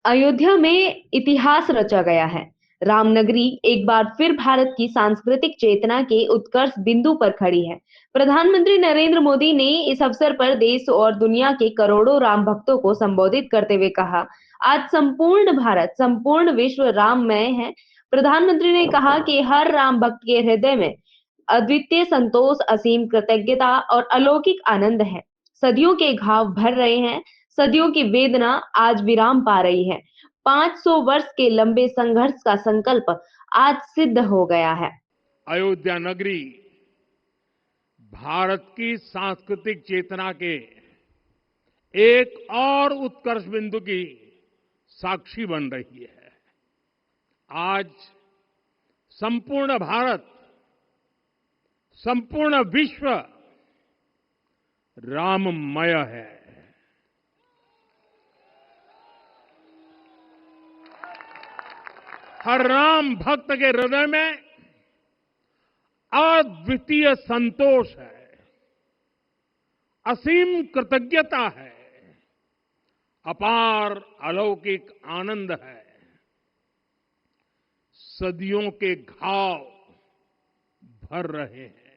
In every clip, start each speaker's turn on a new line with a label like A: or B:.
A: अयोध्या में इतिहास रचा गया है। रामनगरी एक बार फिर भारत की सांस्कृतिक चेतना के उत्कर्ष बिंदु पर खड़ी है। प्रधानमंत्री नरेंद्र मोदी ने इस अवसर पर देश और दुनिया के करोड़ों राम भक्तों को संबोधित करते हुए कहा, आज संपूर्ण भारत, संपूर्ण विश्व राममय है। प्रधानमंत्री ने कहा कि हर राम भक्त के हृदय में अद्वितीय संतोष, असीम कृतज्ञता और अलौकिक आनंद है। सदियों के घाव भर रहे हैं, सदियों की वेदना आज विराम पा रही है। 500 वर्ष के लंबे संघर्ष का संकल्प आज सिद्ध हो गया है।
B: अयोध्या नगरी भारत की सांस्कृतिक चेतना के एक और उत्कर्ष बिंदु की साक्षी बन रही है। आज संपूर्ण भारत, संपूर्ण विश्व राममय है। हर राम भक्त के हृदय में अद्वितीय संतोष है, असीम कृतज्ञता है, अपार अलौकिक आनंद है। सदियों के घाव भर रहे हैं,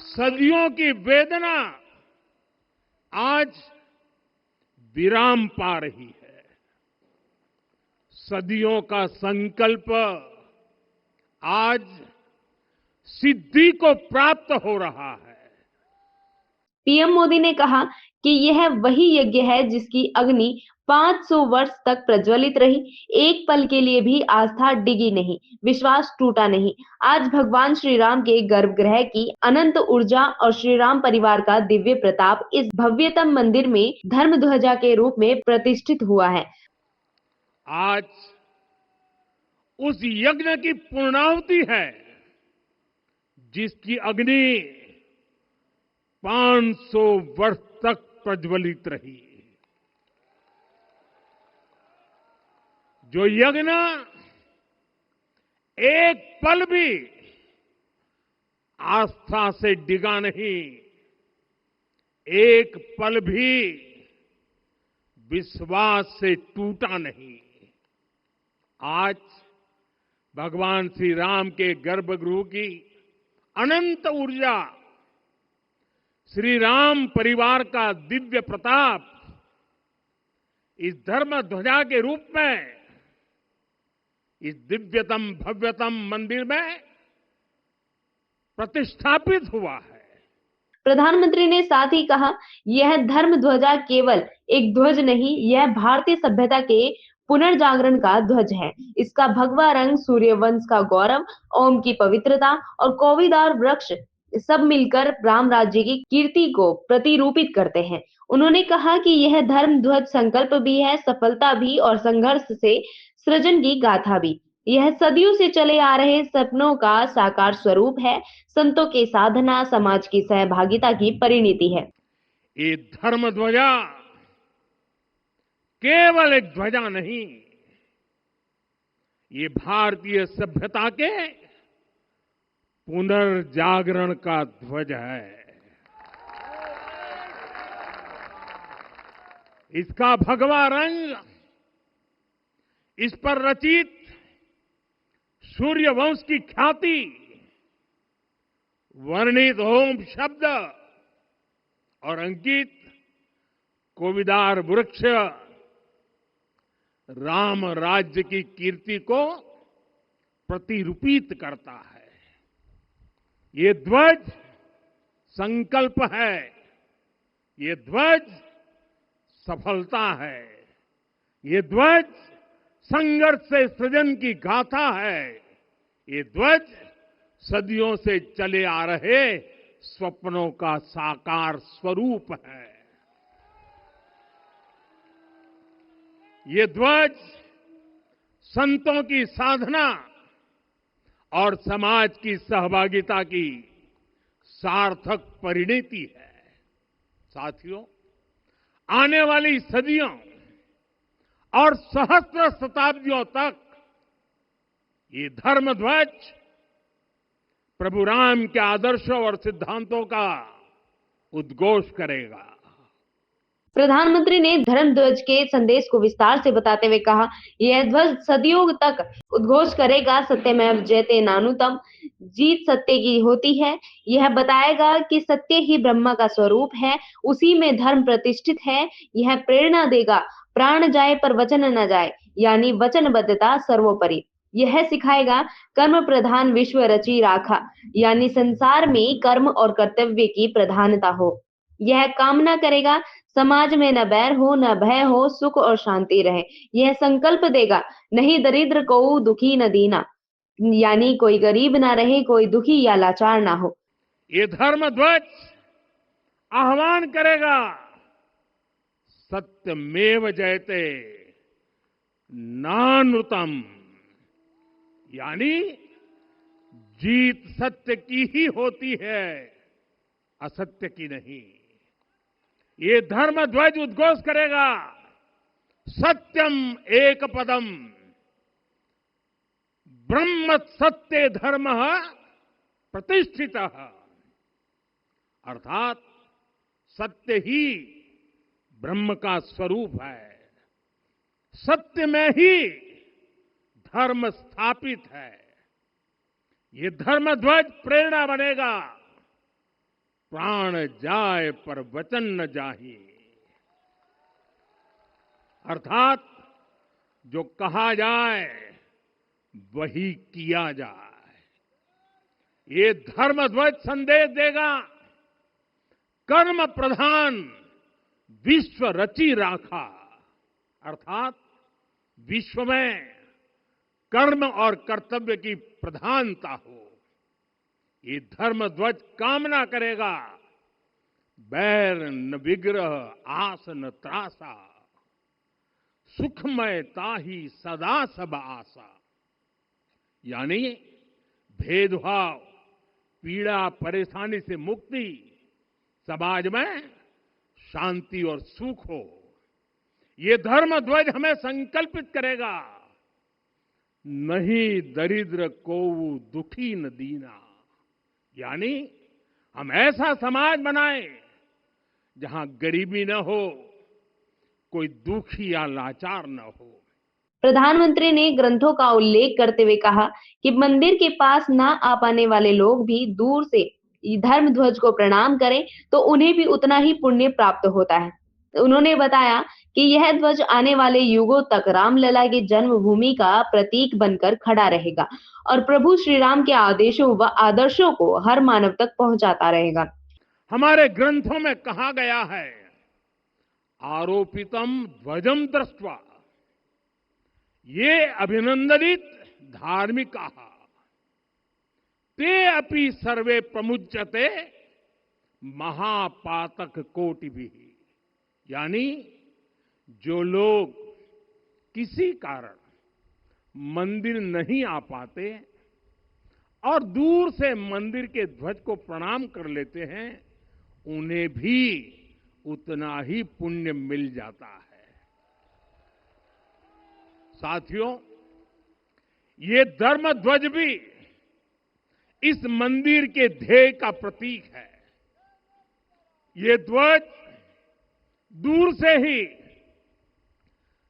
B: सदियों की वेदना आज विराम पा रही है। सदियों का संकल्प आज सिद्धि को प्राप्त हो रहा है।
A: पीएम मोदी ने कहा कि यह वही यज्ञ है जिसकी अग्नि 500 वर्ष तक प्रज्वलित रही। एक पल के लिए भी आस्था डिगी नहीं, विश्वास टूटा नहीं। आज भगवान श्री राम के गर्भगृह की अनंत ऊर्जा और श्री राम परिवार का दिव्य प्रताप इस भव्यतम मंदिर में धर्म ध्वजा के रूप में प्रतिष्ठित हुआ है।
B: आज उस यज्ञ की पूर्णाहुति है जिसकी अग्नि 500 वर्ष तक प्रज्वलित रही। जो यज्ञ एक पल भी आस्था से डिगा नहीं, एक पल भी विश्वास से टूटा नहीं। आज भगवान श्री राम के गर्भगृह की अनंत ऊर्जा, श्री राम परिवार का दिव्य प्रताप इस धर्म ध्वजा के रूप में इस दिव्यतम भव्यतम मंदिर में प्रतिष्ठापित हुआ है।
A: प्रधानमंत्री ने साथ ही कहा, यह धर्म ध्वजा केवल एक ध्वज नहीं, यह भारतीय सभ्यता के पुनर्जागरण का ध्वज है। इसका भगवा रंग सूर्यवंश का गौरव, ओम की पवित्रता और कौवीदार वृक्ष सब मिलकर राम राज्य की कीर्ति को प्रतिरूपित करते हैं। उन्होंने कहा कि यह धर्म ध्वज संकल्प भी है, सफलता भी और संघर्ष से सृजन की गाथा भी। यह सदियों से चले आ रहे सपनों का साकार स्वरूप है, संतों की साधना, समाज की सहभागिता की परिणति है।
B: ये धर्म ध्वजा केवल एक ध्वजा नहीं, ये भारतीय सभ्यता के पुनर्जागरण का ध्वज है। इसका भगवा रंग, इस पर रचित सूर्यवंश की ख्याति, वर्णित ओम शब्द और अंकित कौवीदार वृक्ष राम राज्य की कीर्ति को प्रतिरूपित करता है। ये ध्वज संकल्प है, ये ध्वज सफलता है, ये ध्वज संघर्ष से सृजन की गाथा है, ये ध्वज सदियों से चले आ रहे स्वप्नों का साकार स्वरूप है। ये ध्वज संतों की साधना और समाज की सहभागिता की सार्थक परिणति है। साथियों, आने वाली सदियों और सहस्त्र शताब्दियों तक ये धर्म ध्वज प्रभु राम के आदर्शों और सिद्धांतों का उद्घोष करेगा।
A: प्रधानमंत्री ने धर्म ध्वज के संदेश को विस्तार से बताते हुए कहा, यह ध्वज सदियों तक उद्घोष करेगा, सत्यमेव जयते नानुतम, जीत सत्य की होती है। यह बताएगा कि सत्य ही ब्रह्म का स्वरूप है, उसी में धर्म प्रतिष्ठित है। यह प्रेरणा देगा, प्राण जाए पर वचन न जाए, यानी वचनबद्धता सर्वोपरि। यह सिखाएगा, कर्म प्रधान विश्व रची राखा, यानी संसार में कर्म और कर्तव्य की प्रधानता हो। यह कामना करेगा, समाज में न बैर हो, न भय हो, सुख और शांति रहे। यह संकल्प देगा, नहीं दरिद्र को दुखी न दीना, यानी कोई गरीब ना रहे, कोई दुखी या लाचार ना हो।
B: ये धर्म ध्वज आह्वान करेगा, सत्यमेव जयते नानृतम, यानी जीत सत्य की ही होती है, असत्य की नहीं। ये धर्म ध्वज उद्घोष करेगा, सत्यम एक पदम, ब्रह्म सत्य धर्म प्रतिष्ठित, अर्थात सत्य ही ब्रह्म का स्वरूप है, सत्य में ही धर्म स्थापित है। ये धर्म ध्वज प्रेरणा बनेगा, प्राण जाए पर वचन न जाहि, अर्थात जो कहा जाए वही किया जाए। ये धर्म ध्वज संदेश देगा, कर्म प्रधान विश्व रची राखा, अर्थात विश्व में कर्म और कर्तव्य की प्रधानता हो। ये धर्म ध्वज कामना करेगा, बैर न विग्रह आस न त्रासा, सुखमय ताहि सदा सब आशा, यानी भेदभाव, पीड़ा, परेशानी से मुक्ति, समाज में शांति और सुख हो। ये धर्म ध्वज हमें संकल्पित करेगा, नहीं दरिद्र को दुखी न दीना, यानी हम ऐसा समाज बनाएं जहां गरीबी न हो, कोई दुखी या लाचार न हो।
A: प्रधानमंत्री ने ग्रंथों का उल्लेख करते हुए कहा कि मंदिर के पास ना आ पाने वाले लोग भी दूर से धर्म ध्वज को प्रणाम करें तो उन्हें भी उतना ही पुण्य प्राप्त होता है। उन्होंने बताया कि यह ध्वज आने वाले युगों तक रामलला की जन्मभूमि का प्रतीक बनकर खड़ा रहेगा और प्रभु श्री राम के आदेशों व आदर्शों को हर मानव तक पहुंचाता रहेगा।
B: हमारे ग्रंथों में कहा गया है, आरोपितम ध्वजम दृष्ट्वा ये अभिनंदनित धार्मिका ते अपि सर्वे प्रमुच्यते महापातक कोटि भी, यानी जो लोग किसी कारण मंदिर नहीं आ पाते और दूर से मंदिर के ध्वज को प्रणाम कर लेते हैं, उन्हें भी उतना ही पुण्य मिल जाता है। साथियों, ये धर्म ध्वज भी इस मंदिर के ध्येय का प्रतीक है। ये ध्वज दूर से ही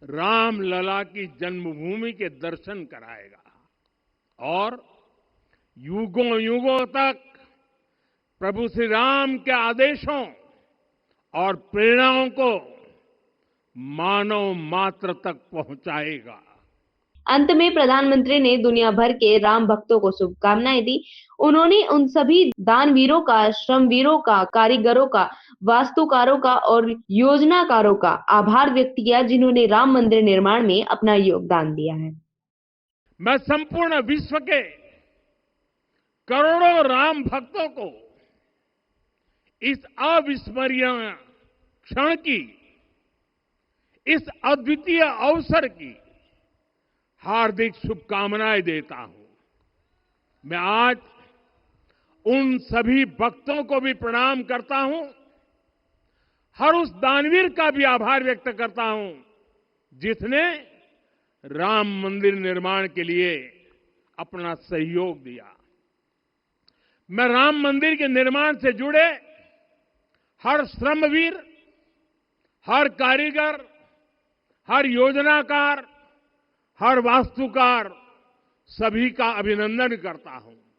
B: रामलला की जन्मभूमि के दर्शन कराएगा और युगों युगों तक प्रभु श्री राम के आदेशों और प्रेरणाओं को मानव मात्र तक पहुंचाएगा।
A: अंत में प्रधानमंत्री ने दुनिया भर के राम भक्तों को शुभकामनाएं दी। उन्होंने उन सभी दानवीरों का, श्रमवीरों का, कारीगरों का, वास्तुकारों का और योजनाकारों का आभार व्यक्त किया जिन्होंने राम मंदिर निर्माण में अपना योगदान दिया है।
B: मैं संपूर्ण विश्व के करोड़ों राम भक्तों को इस अविस्मरणीय क्षण की, इस अद्वितीय अवसर की हार्दिक शुभकामनाएं देता हूं। मैं आज उन सभी भक्तों को भी प्रणाम करता हूं, हर उस दानवीर का भी आभार व्यक्त करता हूं जिसने राम मंदिर निर्माण के लिए अपना सहयोग दिया। मैं राम मंदिर के निर्माण से जुड़े हर श्रमवीर, हर कारीगर, हर योजनाकार, हर वास्तुकार, सभी का अभिनंदन करता हूं।